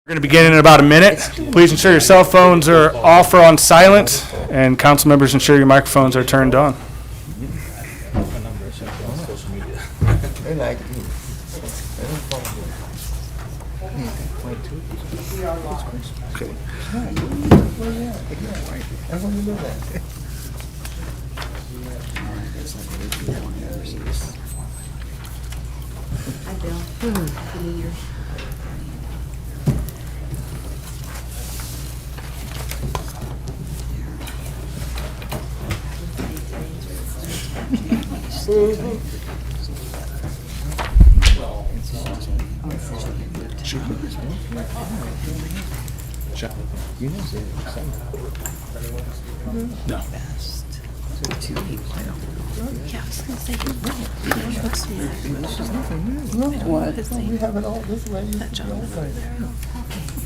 We're going to begin in about a minute. Please ensure your cell phones are off or on silent, and council members ensure your microphones are turned on. They like you. Okay. That's when you do that. Hi, Bill. Happy New Year. No. Yeah, I was gonna say, he looks familiar. What? We have it all this way. That gentleman over there.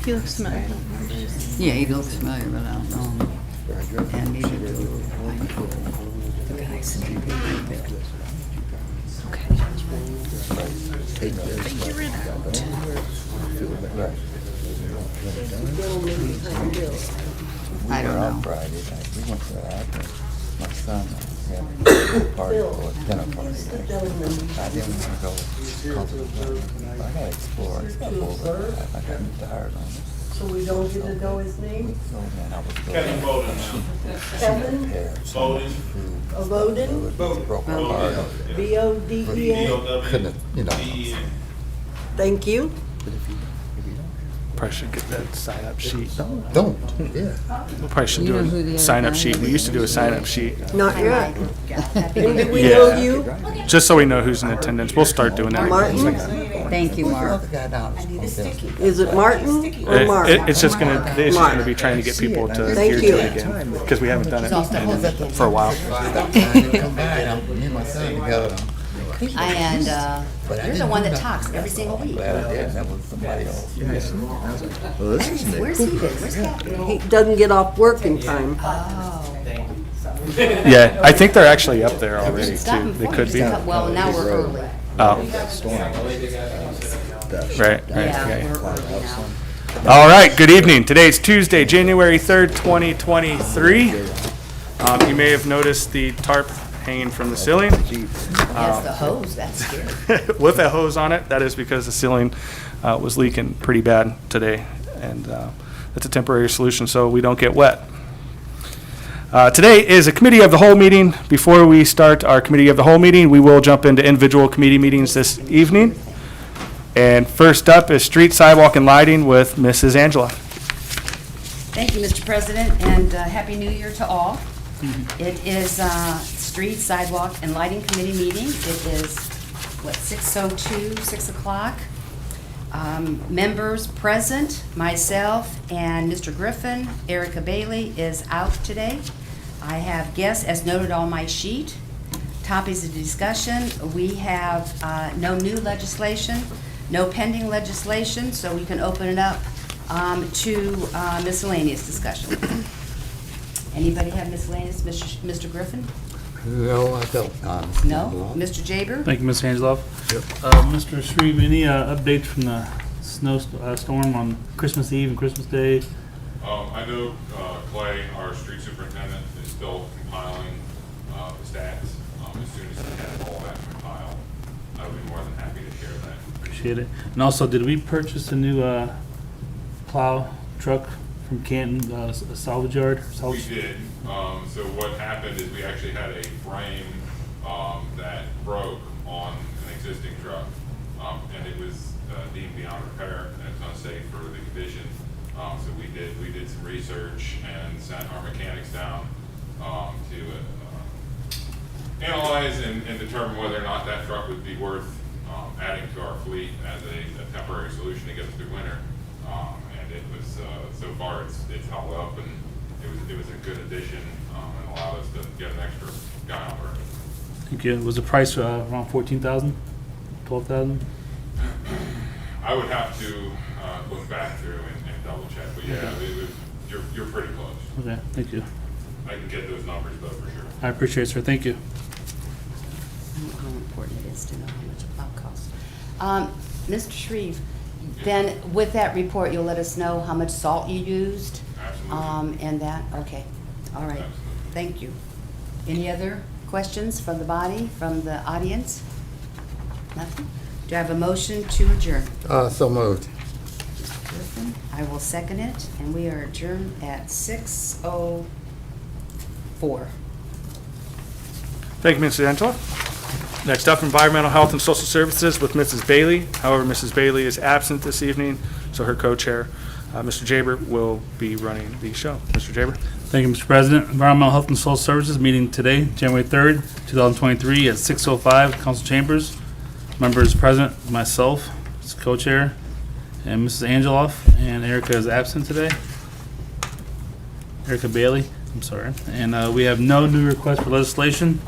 He looks familiar. Yeah, he looks familiar, but I don't know him. And neither do the guys. Okay. Figure it out. I don't On know. Friday night, we went to that. My son had a party for a dinner party. I didn't want to go comfortable. I got to explore. I got tired on it. So we don't get to know his name? So man, I was Kevin Bowden Kevin Bowden. Bowden, broke my heart. B-O-D-E-N. Couldn't, you know. Thank you. But if you Probably should get that sign-up sheet. don't, yeah. We probably should You do know who the a other sign-up guy sheet. is? We used to do a sign-up sheet, Not yet. And did we Yeah. know you? just so we know who's in attendance. We'll start doing that. Martin? Thank you, What's the Mark. other guy down there? Is it Martin or Mark? It's just gonna be trying to get people to Thank adhere you. to it again, because we haven't done it for a while. Come by, me and my son together. And But I you're the didn't one do that nothing. talks every single week. Glad I did, that was somebody else. Where's he been? Where's Captain? He doesn't get off work in time. Oh. Yeah, I think they're actually up there already It's gotten too. They could be. Well, now we're early. Oh, right, Yeah, right, we're okay. early now. All right, good evening. Today's Tuesday, January 3rd, 2023. You may have noticed the tarp hanging from the ceiling Yes, the hose, that's scary. with a hose on it. That is because the ceiling was leaking pretty bad today, and that's a temporary solution so we don't get wet. Today is a committee of the whole meeting. Before we start our committee of the whole meeting, we will jump into individual committee meetings this evening. And first up is street, sidewalk, and lighting with Mrs. Angela. Thank you, Mr. President, and Happy New Year to all. It is Street, Sidewalk, and Lighting Committee meeting. It is, 6:02, 6 o'clock. Members present, myself and Mr. Griffin. Erica Bailey is out today. I have guests, as noted on my sheet. Topics of discussion, we have no new legislation, no pending legislation, so we can open it up to miscellaneous discussion. Anybody have miscellaneous, Mr. Griffin? No, I don't. No? Mr. Jaber? Thank you, Ms. Angelov. Mr. Shreve, any updates from the storm on Christmas Eve and Christmas Day? I know Clay, our street superintendent, is still compiling the stats. As soon as he has all that compiled, I would be more than happy to share that. Appreciate it. And also, did we purchase a new plow truck from Canton, a salvage yard? We did. So what happened is we actually had a frame that broke on an existing truck, and it was deemed beyond repair, and it's unsafe for the condition. So we did some research and sent our mechanics down to analyze and determine whether or not that truck would be worth adding to our fleet as a temporary solution to get us through winter. And it was so far it's held up, and it was a good addition and allowed us to get an extra guy on work. Thank you. Was the price around 14,000, 12,000? I would have to look back through and double check, but yeah, you're pretty close. Okay, thank you. I can get those numbers though for sure. I appreciate it, sir. Thank you. I don't know how important it is to know how much a plow costs. Mr. Shreve, Then with that report, you'll let us know how much salt you used? Absolutely. And that, okay, all right, thank you. Any other questions from the body, from the audience? Nothing? Do I have a motion to adjourn? So moved. Griffin, I will second it, and we are adjourned at 6:04. Thank you, Mrs. Angela. Next up, Environmental Health and Social Services with Mrs. Bailey. However, Mrs. Bailey is absent this evening, so her co-chair, Mr. Jaber, will be running the show. Mr. Jaber? Thank you, Mr. President. Environmental Health and Social Services meeting today, January 3rd, 2023 at 6:05, council chambers. Members present, myself, as co-chair, and Mrs. Angeloff, and Erica is absent today. Erica Bailey, I'm sorry. And we have no new requests for legislation.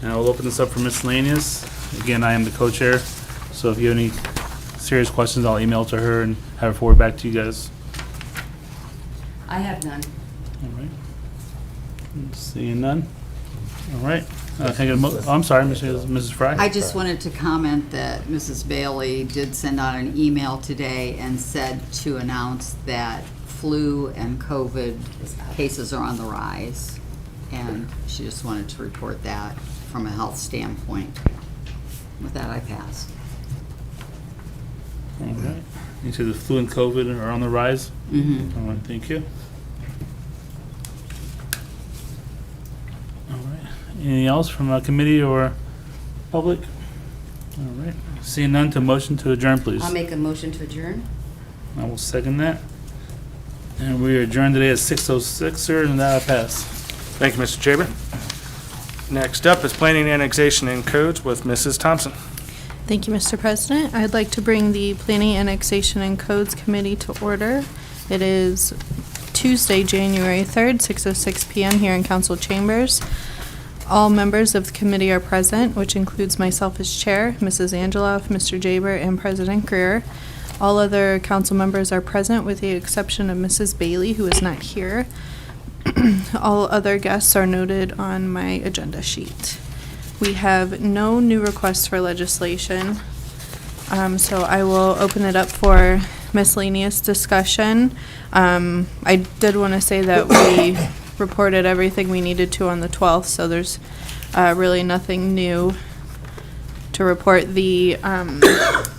And I will open this up for miscellaneous. Again, I am the co-chair, so if you have any serious questions, I'll email to her and have her forward back to you guys. I have none. All right. Seeing none. All right. Can I get a I'm sorry, Mrs. Fry. I just wanted to comment that Mrs. Bailey did send out an email today and said to announce that flu and COVID cases are on the rise. And she just wanted to report that from a health standpoint. With that, I pass. All right. You said the flu and COVID are on the rise? Mm-hmm. All right, thank you. All right. Anything else from a committee or public? All right. Seeing none, to motion to adjourn, please. I'll make a motion to adjourn. I will second that. And we are adjourned today at 6:06, sir, and that I pass. Thank you, Mr. Jaber. Next up is Planning, Annexation, and Codes with Mrs. Thompson. Thank you, Mr. President. I'd like to bring the Planning, Annexation, and Codes Committee to order. It is Tuesday, January 3rd, 6:06 p.m. here in council chambers. All members of the committee are present, which includes myself as chair, Mrs. Angeloff, Mr. Jaber, and President Greer. All other council members are present with the exception of Mrs. Bailey, who is not here. All other guests are noted on my agenda sheet. We have no new requests for legislation, so I will open it up for miscellaneous discussion. I did want to say that we reported everything we needed to on the 12th, so there's really nothing new to report. The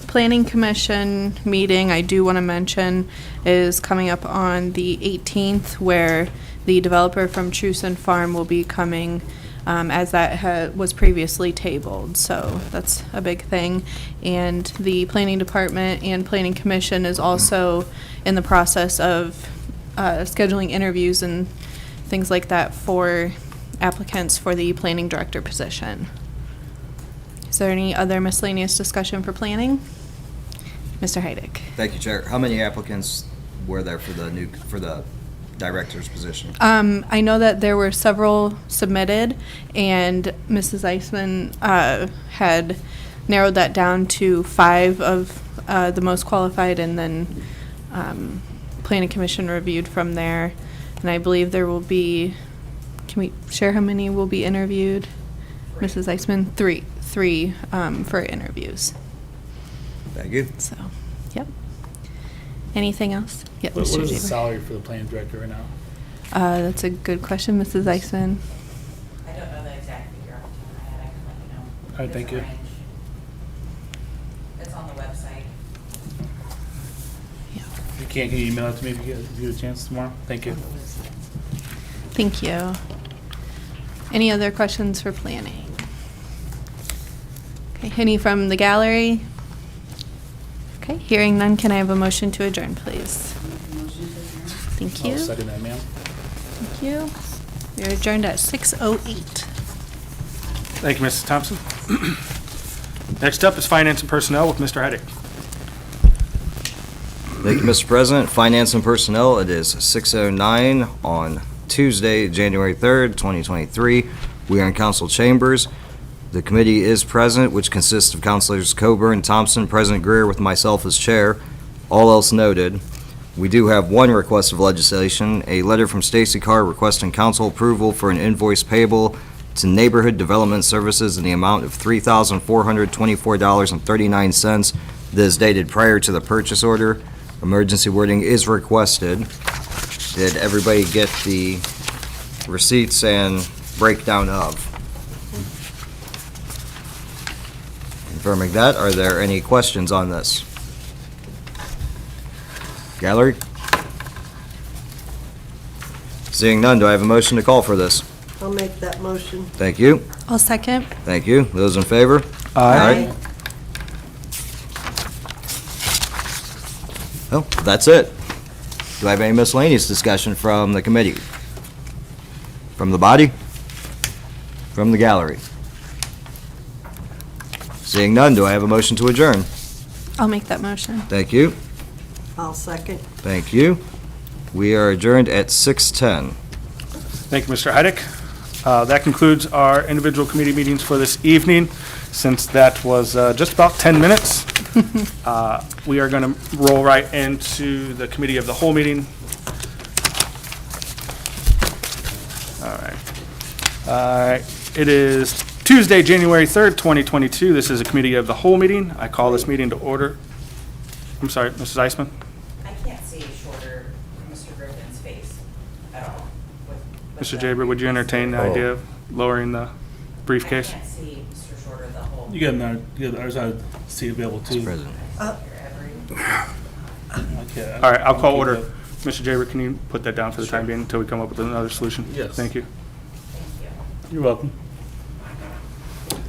Planning Commission meeting, I do want to mention, is coming up on the 18th, where the developer from Truson Farm will be coming, as that was previously tabled, so that's a big thing. And the Planning Department and Planning Commission is also in the process of scheduling interviews and things like that for applicants for the Planning Director position. Is there any other miscellaneous discussion for planning? Mr. Heidick. Thank you, Chair. How many applicants were there for the director's position? I know that there were several submitted, and Mrs. Eisman had narrowed that down to 5 of the most qualified, and then Planning Commission reviewed from there. And I believe there will be, can we share how many will be interviewed? Mrs. Eisman, three for interviews. Thank you. So, yep. Anything else? Yep, What Mr. is the Jaber. salary for the planning director right now? That's a good question, Mrs. Eisman. I don't know the exact figure off the top of my head, I can let you know. All right, thank There's a you. range. It's on the website. If you can't, can you email it to me if you get a chance tomorrow? Thank you. Thank you. Any other questions for planning? Okay, any from the gallery? Okay, hearing none, can I have a motion to adjourn, please? Motion to adjourn. Thank you. I'll second that, ma'am. Thank you. We are adjourned at 6:08. Thank you, Mrs. Thompson. Next up is Finance and Personnel with Mr. Heidick. Thank you, Mr. President. Finance and Personnel, it is 6:09 on Tuesday, January 3rd, 2023. We are in council chambers. The committee is present, which consists of Councilors Coburn, Thompson, President Greer, with myself as chair. All else noted. We do have one request of legislation, a letter from Stacy Carr requesting council approval for an invoice payable to Neighborhood Development Services in the amount of $3,424.39 This is dated prior to the purchase order. Emergency wording is requested. Did everybody get the receipts and breakdown of? Confirming that, are there any questions on this? Gallery? Seeing none, do I have a motion to call for this? I'll make that motion. Thank you. I'll second. Thank you. Those in favor? Aye. Well, that's it. Do I have any miscellaneous discussion from the committee? From the body? From the gallery? Seeing none, do I have a motion to adjourn? I'll make that motion. Thank you. I'll second. Thank you. We are adjourned at 6:10. Thank you, Mr. Heidick. That concludes our individual committee meetings for this evening. Since that was just about 10 minutes, we are going to roll right into the committee of the whole meeting. All right. It is Tuesday, January 3rd, 2022. This is a committee of the whole meeting. I call this meeting to order. I'm sorry, Mrs. Eisman? I can't see shorter Mr. Griffin's face at all. with Mr. the- Jaber, would you entertain the idea of lowering the briefcase? I can't see Mr. Shorter the whole. You got another side seat available too. President. Okay. All right, I'll call order. Mr. Jaber, can you put that down for the time being until we come up with another solution? Yes. Thank you. Thank you. You're welcome.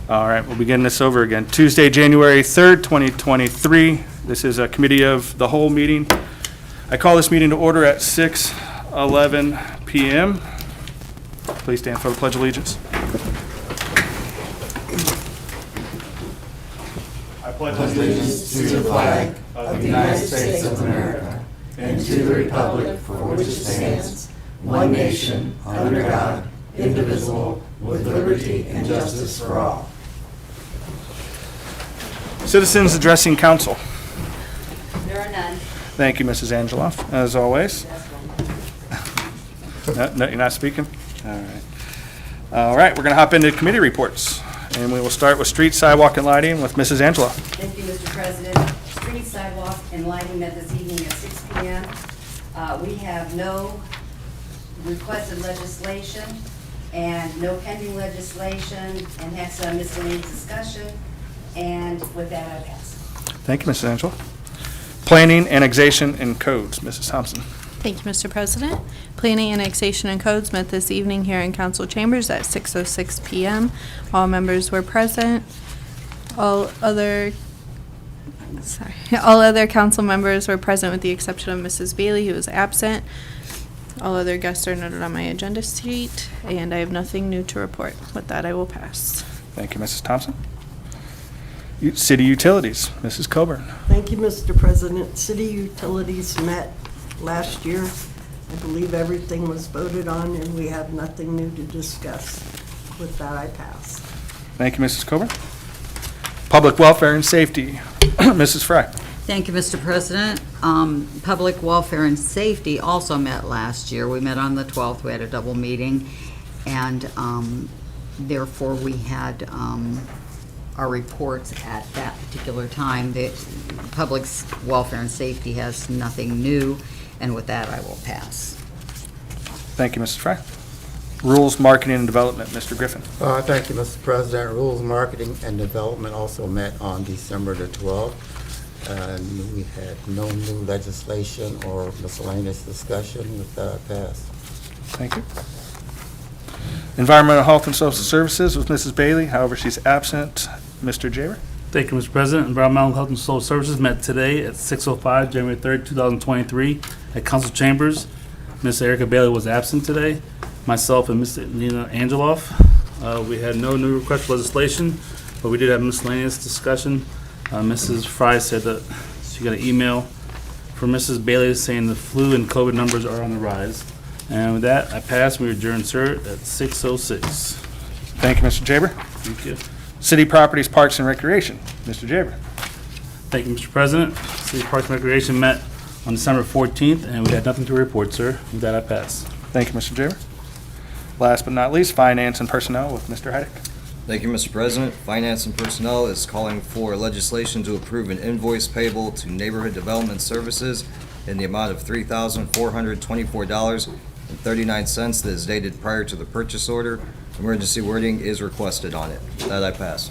All right, we'll begin this over again. Tuesday, January 3rd, 2023. This is a committee of the whole meeting. I call this meeting to order at 6:11 PM. Please stand for the Pledge of Allegiance. I pledge allegiance To the flag of the United States of America and to the republic for which it stands, one nation, under God, indivisible, with liberty and justice for all. Citizens addressing council. There are none. Thank you, Mrs. Angeloff, as always. No, you're not speaking? All right. All right, we're going to hop into committee reports, and we will start with street, sidewalk, and lighting with Mrs. Angeloff. Thank you, Mr. President. Street, sidewalk, and lighting met this evening at 6 PM. We have no requested legislation and no pending legislation, and had some miscellaneous discussion. And with that, I pass. Thank you, Mrs. Angela. Planning, annexation, and codes, Mrs. Thompson. Thank you, Mr. President. Planning, Annexation, and Codes met this evening here in council chambers at 6:06 PM. All members were present. All other council members were present with the exception of Mrs. Bailey, who was absent. All other guests are noted on my agenda sheet, and I have nothing new to report. With that, I will pass. Thank you, Mrs. Thompson. City utilities, Mrs. Coburn. Thank you, Mr. President. City utilities met last year. I believe everything was voted on, and we have nothing new to discuss. With that, I pass. Thank you, Mrs. Coburn. Public welfare and safety, Mrs. Fry. Thank you, Mr. President. Public Welfare and Safety also met last year. We met on the 12th. We had a double meeting, and therefore we had our reports at that particular time. The Public Welfare and Safety has nothing new, and with that, I will pass. Thank you, Mrs. Fry. Rules, marketing, and development, Mr. Griffin. Thank you, Mr. President. Rules, Marketing, and Development also met on December the 12th. And we had no new legislation or miscellaneous discussion. With that, pass. Thank you. Environmental Health and Social Services with Mrs. Bailey, however, she's absent. Mr. Jaber. Thank you, Mr. President. Environmental Health and Social Services met today at 6:05, January 3rd, 2023, at council chambers. Ms. Erica Bailey was absent today. Myself and Ms. Nina Angeloff. We had no new request for legislation, but we did have miscellaneous discussion. Mrs. Fry said that she got an email from Mrs. Bailey saying the flu and COVID numbers are on the rise. And with that, I pass. We adjourn, sir, at 6:06. Thank you, Mr. Jaber. Thank you. City Properties, Parks, and Recreation, Mr. Jaber. Thank you, Mr. President. City Parks and Recreation met on December 14th, and we had nothing to report, sir. With that, I pass. Thank you, Mr. Jaber. Last but not least, Finance and Personnel with Mr. Heidick. Thank you, Mr. President. Finance and Personnel is calling for legislation to approve an invoice payable to Neighborhood Development Services in the amount of $3,424.39 that is dated prior to the purchase order. Emergency wording is requested on it. That I pass.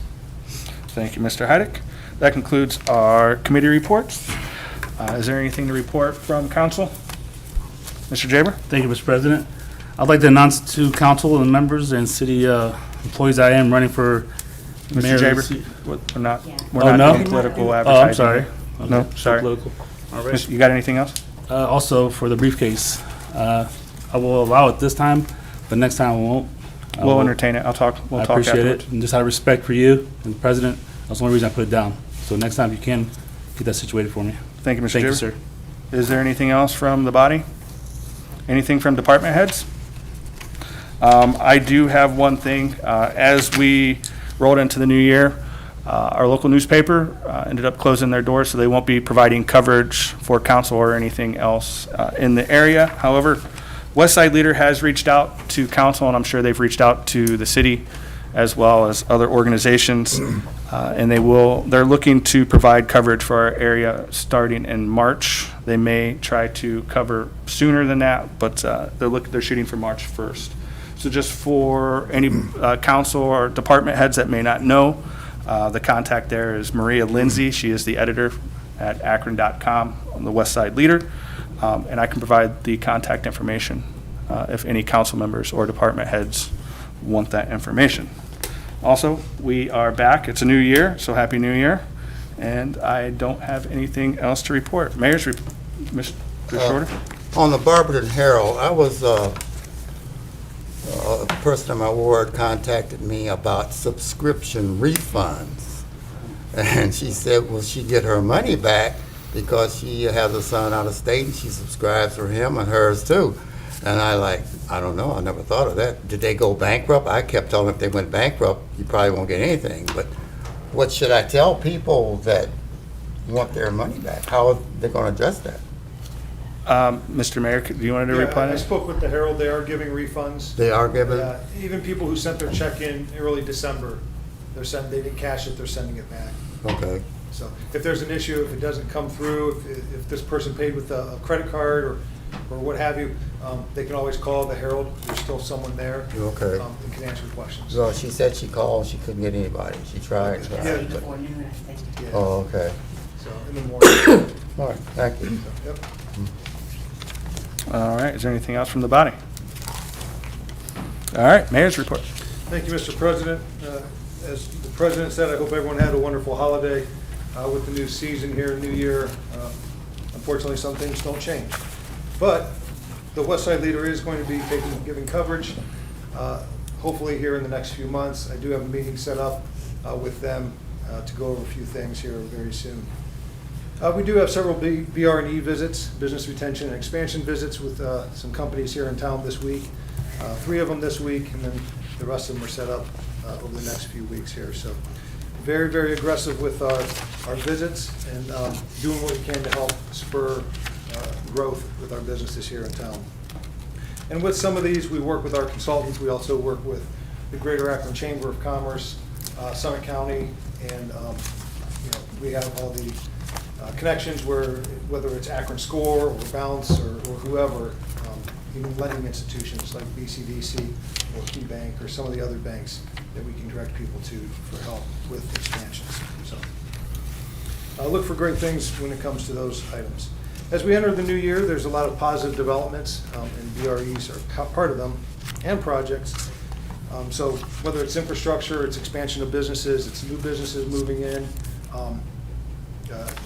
Thank you, Mr. Heidick. That concludes our committee reports. Is there anything to report from council? Mr. Jaber? Thank you, Mr. President. I'd like to announce to council and members and city employees I am running for Mr. mayor. Jaber? We're not, we're Oh, not no? doing political Oh, advertising. I'm sorry. No, Okay, sorry. political. All right. You got anything else? Also, for the briefcase, I will allow it this time, but next time I won't. I We'll will- entertain it. We'll I talk appreciate afterwards. it, and just out of respect for you and the president, that's the only reason I put it down. So next time, if you can, get that situated for me. Thank you, Mr. Thank you, Jaber. sir. Is there anything else from the body? Anything from department heads? I do have one thing. As we rolled into the new year, our local newspaper ended up closing their doors, so they won't be providing coverage for council or anything else in the area. However, West Side Leader has reached out to council, and I'm sure they've reached out to the city as well as other organizations. And they're looking to provide coverage for our area starting in March. They may try to cover sooner than that, but they're shooting for March 1st. So just for any council or department heads that may not know, the contact there is Maria Lindsay. She is the editor at akron.com on the West Side Leader. And I can provide the contact information if any council members or department heads want that information. Also, we are back. It's a new year, so Happy New Year. And I don't have anything else to report. Mayor's Mr. Shorter? On the Barberton Herald, I was, a person in my ward contacted me about subscription refunds. And she said, will she get her money back because she has a son out of state and she subscribes for him and hers too. And I don't know, I never thought of that. Did they go bankrupt? I kept telling them if they went bankrupt, you probably won't get anything. But what should I tell people that want their money back? How are they going to address that? Mr. Mayor, do you want to Yeah, reply? I to spoke with the Herald, they are giving refunds. They are giving? Even people who sent their check in early December, they didn't cash it, they're sending it back. Okay. So if there's an issue, if it doesn't come through, if this person paid with a credit card or what have you, they can always call the Herald, there's still someone there. Okay. And can answer questions. So she said she called, she couldn't get anybody. She tried. Yeah. but- Before noon, I think. Yeah. Oh, okay. So in the morning. All right, thank you. Yep. All right, is there anything else from the body? All right, Mayor's report. Thank you, Mr. President. As the President said, I hope everyone had a wonderful holiday with the new season here, new year. Unfortunately, some things don't change. But the West Side Leader is going to be giving coverage, hopefully here in the next few months. I do have a meeting set up with them to go over a few things here very soon. We do have several BR&E visits, business retention and expansion visits with some companies here in town this week. 3 of them this week, and then the rest of them are set up over the next few weeks here. So very, very aggressive with our visits and doing what we can to help spur growth with our businesses here in town. And with some of these, we work with our consultants. We also work with the Greater Akron Chamber of Commerce, Summit County, and we have all the connections whether it's Akron Score or Bounce or whoever, even lending institutions like BCDC or Key Bank or some of the other banks that we can direct people to for help with expansions. So look for great things when it comes to those items. As we enter the new year, there's a lot of positive developments, and BREs are part of them, and projects. So whether it's infrastructure, it's expansion of businesses, it's new businesses moving in,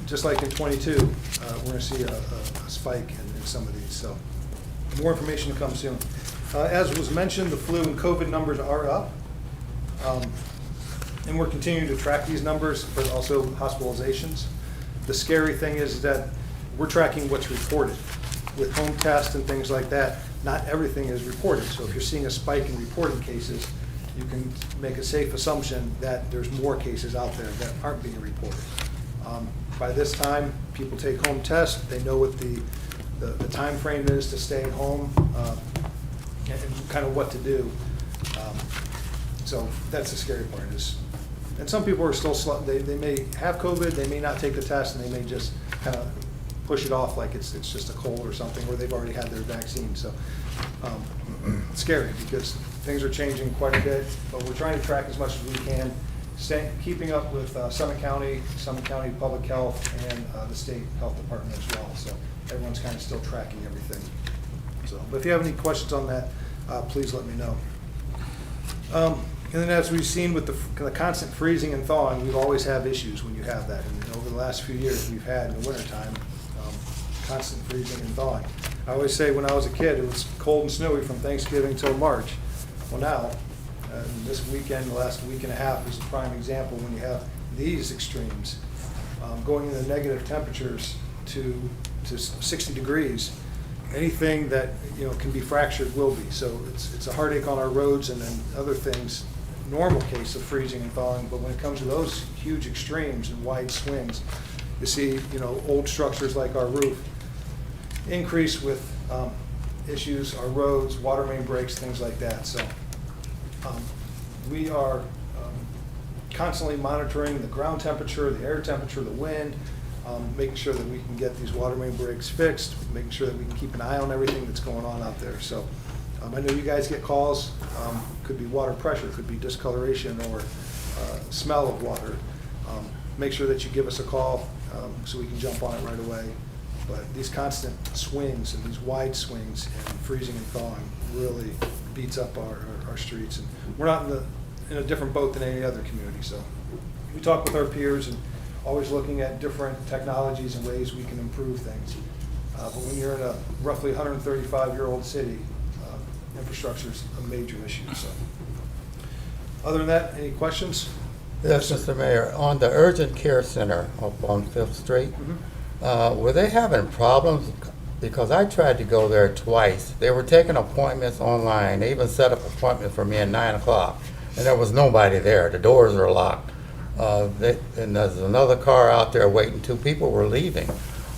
just like in '22, we're going to see a spike in some of these. So more information to come soon. As was mentioned, the flu and COVID numbers are up. And we're continuing to track these numbers, but also hospitalizations. The scary thing is that we're tracking what's reported. With home tests and things like that, not everything is reported. So if you're seeing a spike in reported cases, you can make a safe assumption that there's more cases out there that aren't being reported. By this time, people take home tests. They know what the time frame is to stay at home and kind of what to do. So that's the scary part is, and some people are still, they may have COVID, they may not take the test, and they may just kind of push it off like it's just a cold or something, or they've already had their vaccine. So it's scary because things are changing quite a bit, but we're trying to track as much as we can, keeping up with Summit County Public Health, and the state health department as well. So everyone's kind of still tracking everything. So, but if you have any questions on that, please let me know. And then as we've seen with the constant freezing and thawing, we always have issues when you have that. And over the last few years, we've had in the wintertime, constant freezing and thawing. I always say when I was a kid, it was cold and snowy from Thanksgiving till March. Well, now, this weekend, the last week and a half is a prime example when you have these extremes, going into negative temperatures to 60 degrees. Anything that, can be fractured will be. So it's a heartache on our roads, and then other things, normal case of freezing and thawing, but when it comes to those huge extremes and wide swings, you see, old structures like our roof increase with issues, our roads, water main breaks, things like that. So we are constantly monitoring the ground temperature, the air temperature, the wind, making sure that we can get these water main breaks fixed, making sure that we can keep an eye on everything that's going on out there. So I know you guys get calls, could be water pressure, could be discoloration or smell of water. Make sure that you give us a call so we can jump on it right away. But these constant swings and these wide swings and freezing and thawing really beats up our streets. And we're not in a different boat than any other community. So we talk with our peers and always looking at different technologies and ways we can improve things. But when you're in a roughly 135-year-old city, infrastructure is a major issue. So, other than that, any questions? Yes, Mr. Mayor, on the urgent care center up on 5th Street, were they having problems? Because I tried to go there twice. They were taking appointments online. They even set up an appointment for me at 9 o'clock, and there was nobody there. The doors are locked. And there's another car out there waiting. 2 people were leaving.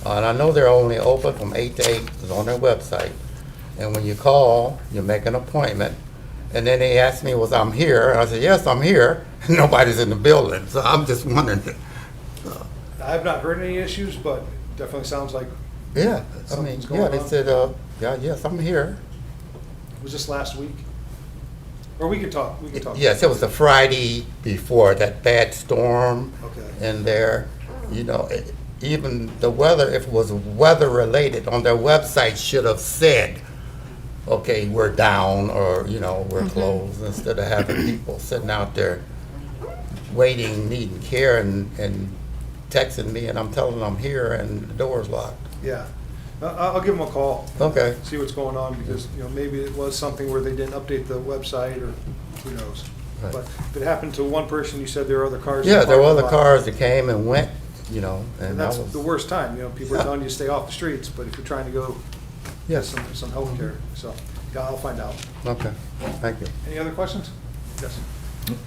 And I know they're only open from 8 to 8. It's on their website. And when you call, you make an appointment. And then they asked me, was I'm here? And I said, yes, I'm here. Nobody's in the building. So I'm just wondering. I have not heard any issues, but definitely sounds like Yeah, I mean, something's yeah, going they on. said, yes, I'm here. Was this last week? Or we could talk. Yes, it was the Friday before that bad storm Okay. in there. Even the weather, if it was weather related, on their website should have said, okay, we're down, or, we're closed, instead of having people sitting out there waiting, needing care, and texting me, and I'm telling them I'm here, and the door's locked. Yeah. I'll give them a call. Okay. See what's going on, because, maybe it was something where they didn't update the website, or who knows. Right. But if it happened to one person, you said there are other cars. in Yeah, the there were parking other lot. cars that came and went, And and that's that was. the worst time, people are telling you to stay off the streets, but if you're trying to go get Yes, some health care. So, yeah, I'll find out. okay, thank you. Any other questions? Yes.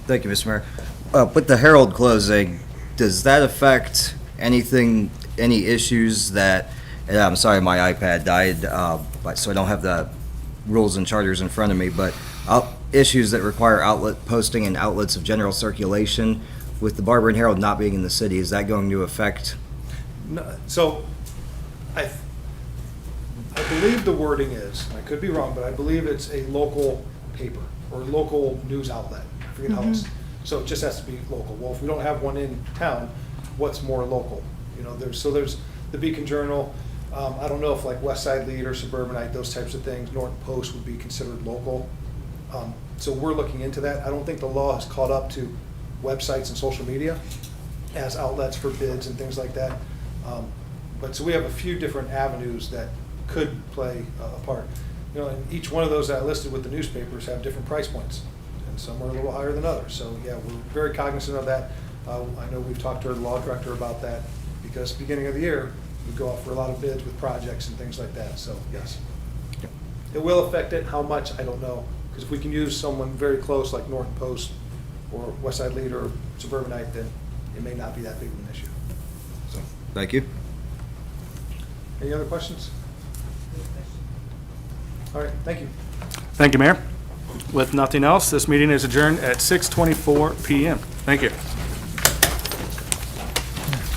Thank you, Mr. Mayor. With the Herald closing, does that affect anything, any issues that, and I'm sorry, my iPad died, so I don't have the rules and charters in front of me, but issues that require outlet posting and outlets of general circulation, with the Barberton Herald not being in the city, is that going to affect? No, so, I believe the wording is, and I could be wrong, but I believe it's a local paper or local news outlet. I forget how it's, so it just has to be local. Well, if we don't have one in town, what's more local? There's the Beacon Journal. I don't know if like West Side Lead or Suburbanite, those types of things, Norton Post would be considered local. So we're looking into that. I don't think the law has caught up to websites and social media as outlets for bids and things like that. But so we have a few different avenues that could play a part. And each one of those that I listed with the newspapers have different price points, and some are a little higher than others. So yeah, we're very cognizant of that. I know we've talked to our law director about that, because beginning of the year, we go out for a lot of bids with projects and things like that. So yes, it will affect it. How much, I don't know, because if we can use someone very close like Norton Post or West Side Lead or Suburbanite, then it may not be that big of an issue. So, Thank you. any other questions? All right, thank you. Thank you, Mayor. With nothing else, this meeting is adjourned at 6:24 PM. Thank you.